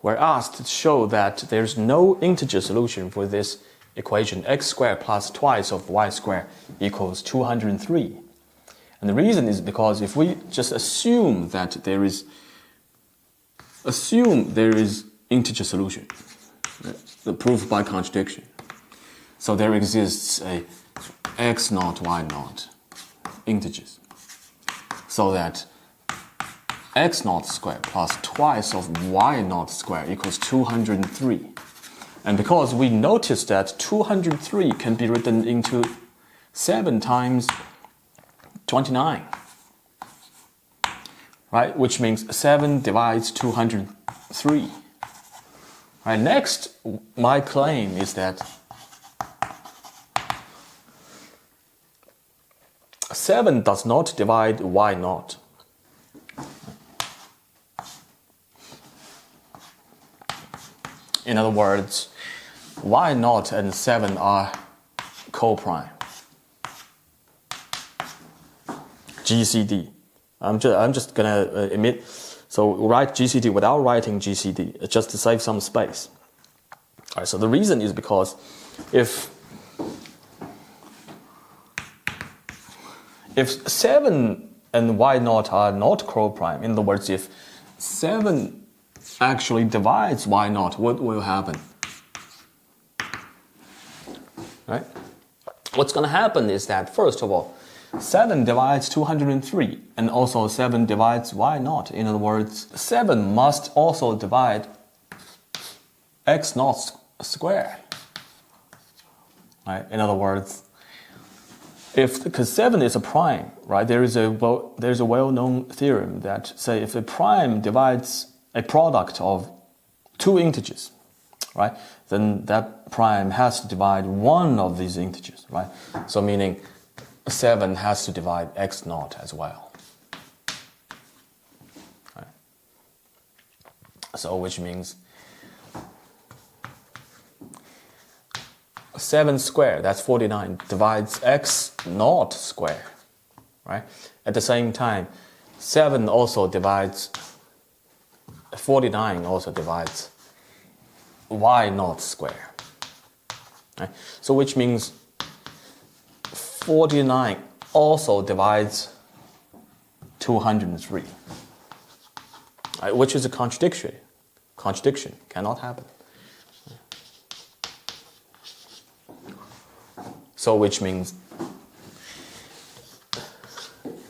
we're asked to show that there's no integer solution for this equation x squared plus twice of y squared equals 203. And the reason is because if we just assume there is integer solution, the proof by contradiction. So there exists a x naught, y naught integers. So that x naught squared plus twice of y naught squared equals 203. And because we noticed that 203 can be written into 7 times 29, right? Which means 7 divides 203. Right, next, my claim is that 7 does not divide y naught. In other words, y naught and 7 are co-prime. GCD. I'm just gonna omit. So write GCD without writing GCD, just to save some space. All right, so the reason is because if 7 and y naught are not co-prime, in other words, if 7 actually divides y naught, what will happen? Right? What's going to happen is that, first of all, 7 divides 203, and also 7 divides y naught. In other words, 7 must also divide x naught squared. Right? In other words, because 7 is a prime, right? There's a well-known theorem that say if a prime divides a product of two integers, right? Then that prime has to divide one of these integers, right? So meaning 7 has to divide x naught as well. Right? So which means 7 squared, that's 49, divides x naught squared, right? At the same time, 7 also divides, 49 also divides y naught squared, right? So which means 49 also divides 203, right? Which is a contradiction. Contradiction cannot happen. So which means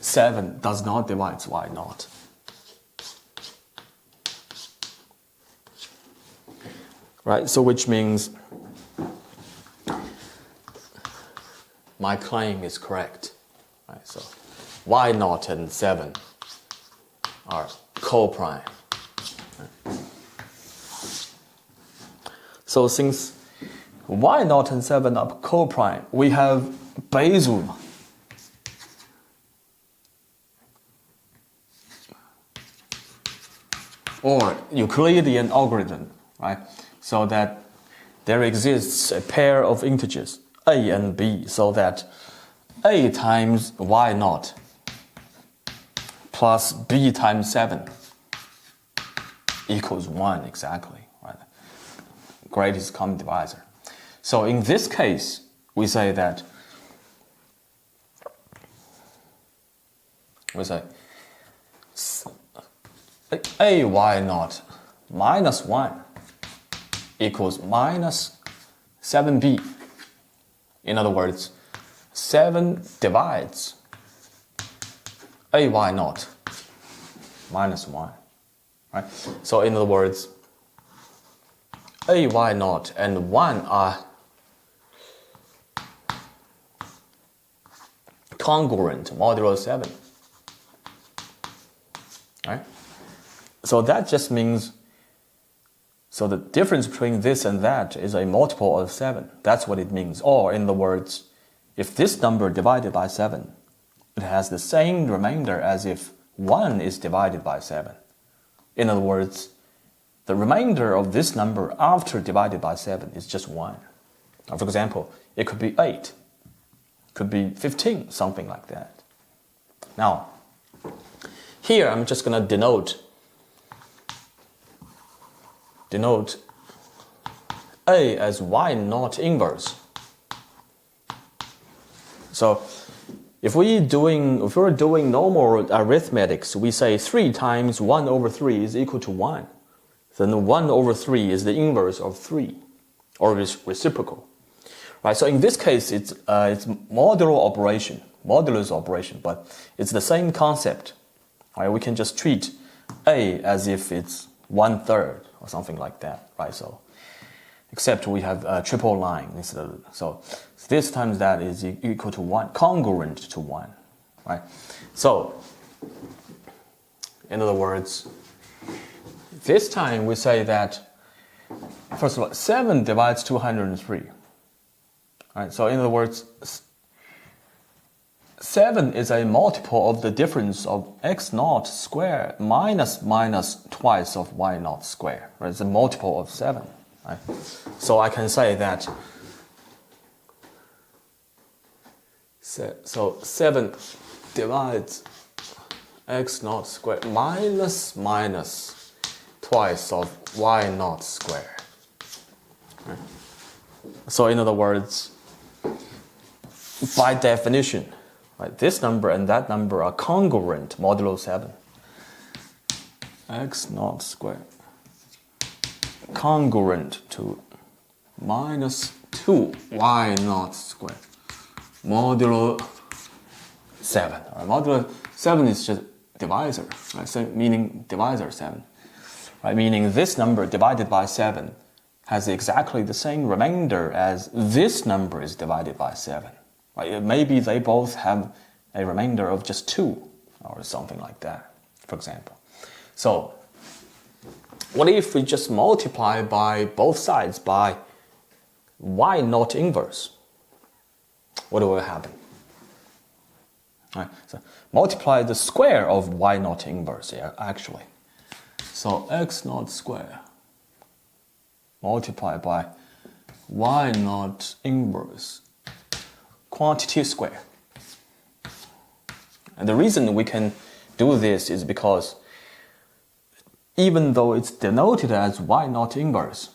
7 does not divide y naught. Right, so which means my claim is correct. Right, so y naught and 7 are co-prime. Right. So since y naught and 7 are co-prime, we have Bezout. Or Euclidean algorithm, right? So that there exists a pair of integers, a and b, so that a times y naught plus b times 7 equals 1 exactly, right? Greatest common divisor. So in this case, we say that a y naught minus 1 equals minus 7b. In other words, 7 divides a y naught minus 1. Right? So in other words, a y naught and 1 are congruent modulo 7. Right? So that just means, so the difference between this and that is a multiple of 7. That's what it means. Or in other words, if this number divided by 7, it has the same remainder as if 1 is divided by 7. In other words, the remainder of this number after divided by 7 is just 1. Now, for example, it could be 8, could be 15, something like that. Now, here I'm just going to denote denote A as y not inverse. So if we're doing normal arithmetics, we say 3 times 1 over 3 is equal to 1. Then 1 over 3 is the inverse of 3, or reciprocal. Right? So in this case, it's modulus operation, but it's the same concept. Right? We can just treat A as if it's 1/3 or something like that. Right? So except we have a triple line instead of, so this times that is equal to 1, congruent to 1, right? So, in other words, this time we say that, first of all, 7 divides 203, right? So in other words, 7 is a multiple of the difference of x naught squared minus twice of y naught squared, right? It's a multiple of 7. Right? So I can say that, so 7 divides x naught squared minus twice of y naught squared. Right? So in other words, by definition, right, this number and that number are congruent modulo 7. X naught squared congruent to minus 2 y naught squared modulo 7. Right? Modulo 7 is just divisor, right? So meaning divisor 7. Right? Meaning this number divided by 7 has exactly the same remainder as this number is divided by 7. Right? Maybe they both have a remainder of just 2 or something like that, for example. So what if we just multiply by both sides by y naught inverse? What will happen? Right, so multiply the square of y naught inverse here, actually. So x naught square multiply by y naught inverse quantity square. And the reason we can do this is because even though it's denoted as y naught inverse,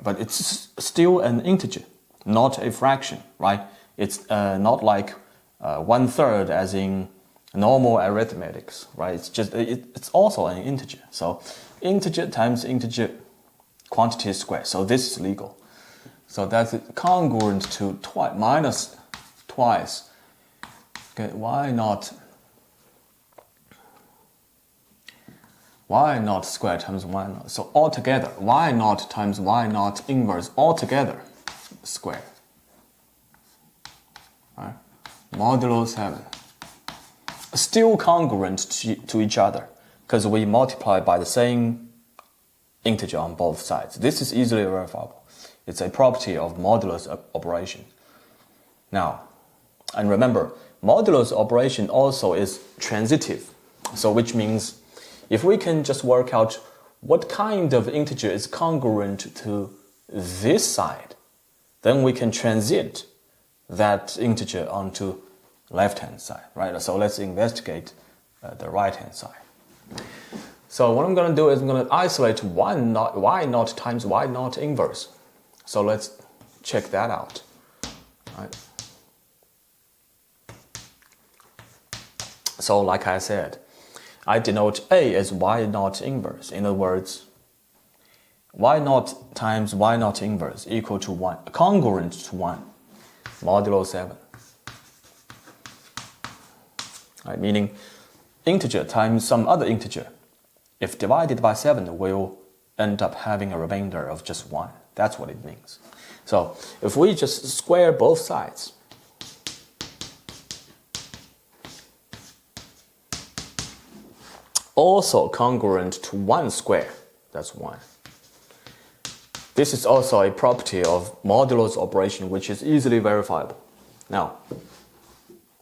but it's still an integer, not a fraction, right? It's not like 1/3 as in normal arithmetics, right? It's just it's also an integer. So integer times integer quantity square. So this is legal. So that's congruent to minus twice. Okay, y naught squared times y naught. So altogether, y naught times y naught inverse altogether squared. Right? Modulo 7. Still congruent to each other because we multiply by the same integer on both sides. This is easily verifiable. It's a property of modulus operation. Now, and remember, modulus operation also is transitive. So which means if we can just work out what kind of integer is congruent to this side, then we can transit that integer onto left-hand side, right? So let's investigate the right-hand side. So what I'm going to do is I'm going to isolate y naught times y naught inverse. So let's check that out. Right? So like I said, I denote A as y naught inverse. In other words, y naught times y naught inverse equal to 1, congruent to 1, modulo 7. Right, meaning integer times some other integer, if divided by 7, will end up having a remainder of just 1. That's what it means. So if we just square both sides, also congruent to 1 square, that's 1. This is also a property of modulus operation, which is easily verifiable. Now,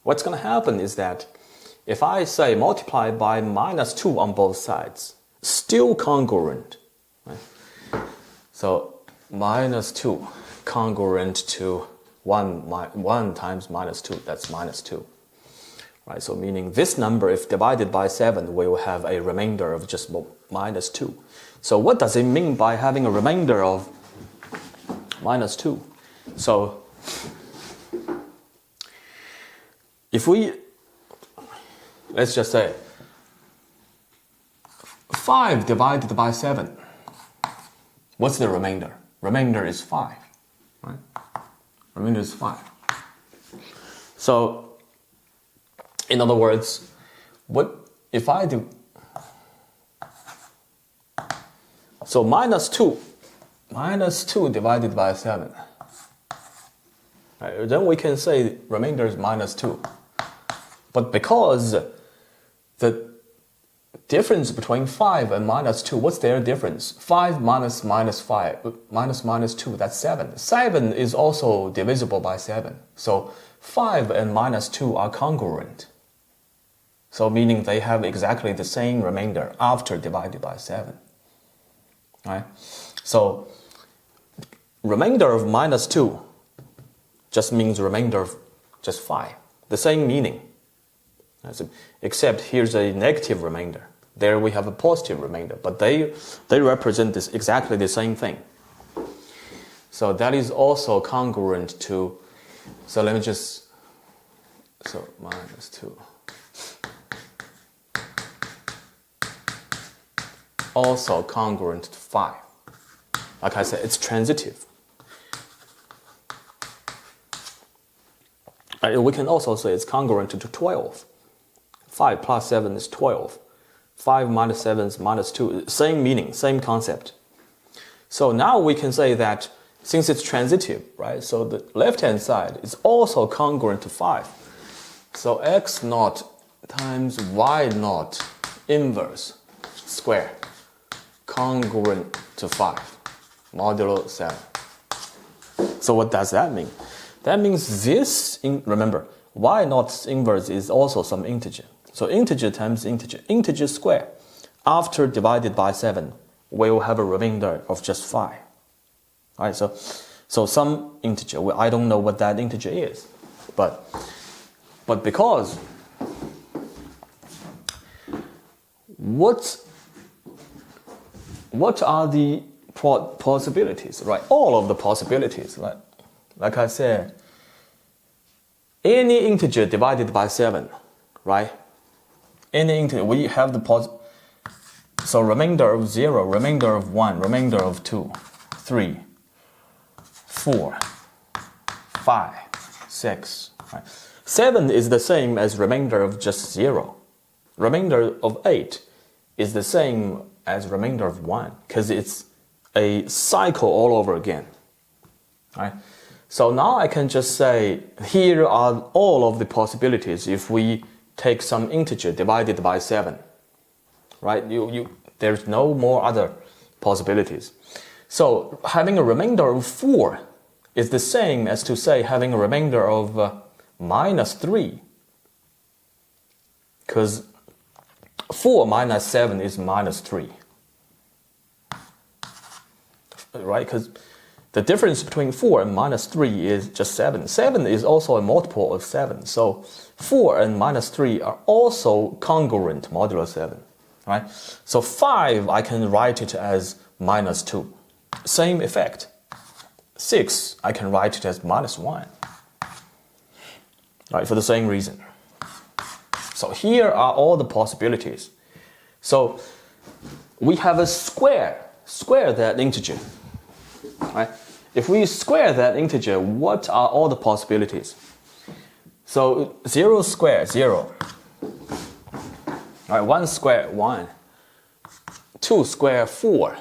what's going to happen is that if I say multiply by minus 2 on both sides, still congruent. Right? So minus 2 congruent to 1 times minus 2, that's minus 2. Right, so meaning this number, if divided by 7, will have a remainder of just minus 2. So what does it mean by having a remainder of minus 2? So if we, let's just say 5 divided by 7, what's the remainder? Remainder is 5, right? Remainder is 5. So in other words, what if I do, so minus 2 divided by 7, right? Then we can say remainder is minus 2. But because the difference between 5 and minus 2, what's their difference? 5 minus 5, minus 2, that's 7. 7 is also divisible by 7. So 5 and minus 2 are congruent. So meaning they have exactly the same remainder after divided by 7. Right? So remainder of minus 2 just means remainder of just 5. The same meaning. Except here's a negative remainder. There we have a positive remainder. But they represent this exactly the same thing. So that is also congruent to, so let me just, so minus 2. Also congruent to 5. Like I said, it's transitive. We can also say it's congruent to 12. 5 plus 7 is 12. 5 minus 7 is minus 2. Same meaning, same concept. So now we can say that since it's transitive, right? So the left-hand side is also congruent to 5. So x naught times y naught inverse square congruent to 5 modulo 7. So what does that mean? That means this, remember, y naught inverse is also some integer. So integer times integer, integer square, after divided by 7, we will have a remainder of just 5. All right, so some integer, I don't know what that integer is, but because what are the possibilities, right? All of the possibilities, right? Like I said, any integer divided by 7, right? Any integer, we have the so remainder of 0, remainder of 1, remainder of 2, 3, 4, 5, 6. Right? 7 is the same as remainder of just 0. Remainder of 8 is the same as remainder of 1 because it's a cycle all over again. Right? So now I can just say here are all of the possibilities if we take some integer divided by 7. Right? There's no more other possibilities. So having a remainder of 4 is the same as to say having a remainder of minus 3. Because 4 minus 7 is minus 3. Right? Because the difference between 4 and minus 3 is just 7. 7 is also a multiple of 7. So 4 and minus 3 are also congruent modulo 7. Right? So 5, I can write it as minus 2. Same effect. 6, I can write it as minus 1. Right, for the same reason. So here are all the possibilities. So we have a square that integer. Right? If we square that integer, what are all the possibilities? So 0 square, 0. All right, 1 square, 1. 2 square, 4.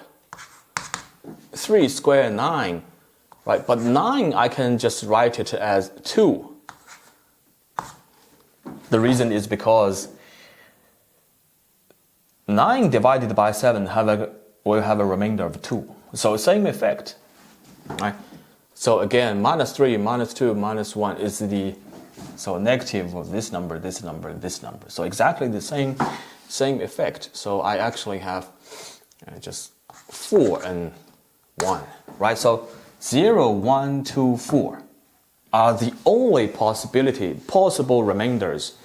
3 square, 9. Right, but 9 I can just write it as 2. The reason is because 9 divided by 7 will have a remainder of 2. So same effect. Right? So again, minus 3, minus 2, minus 1 is the negative of this number, this number, this number. So exactly the same effect. So I actually have just 4 and 1. Right? So 0, 1, 2, 4 are the only possible remainders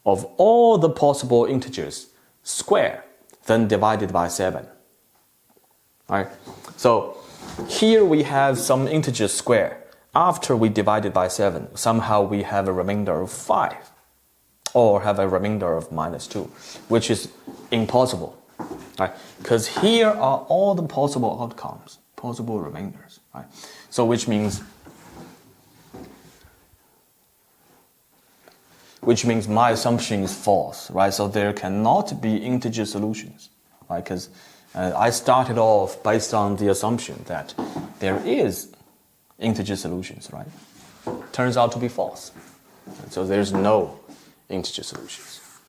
of all the possible integers square, then divided by 7. Right? So here we have some integer square. After we divide it by 7, somehow we have a remainder of 5, or have a remainder of -2, which is impossible. Right? Because here are all the possible outcomes, possible remainders. Right? So which means my assumption is false, right? So there cannot be integer solutions, right? Because I started off based on the assumption that there is integer solutions, right? Turns out to be false. So there's no integer solutions.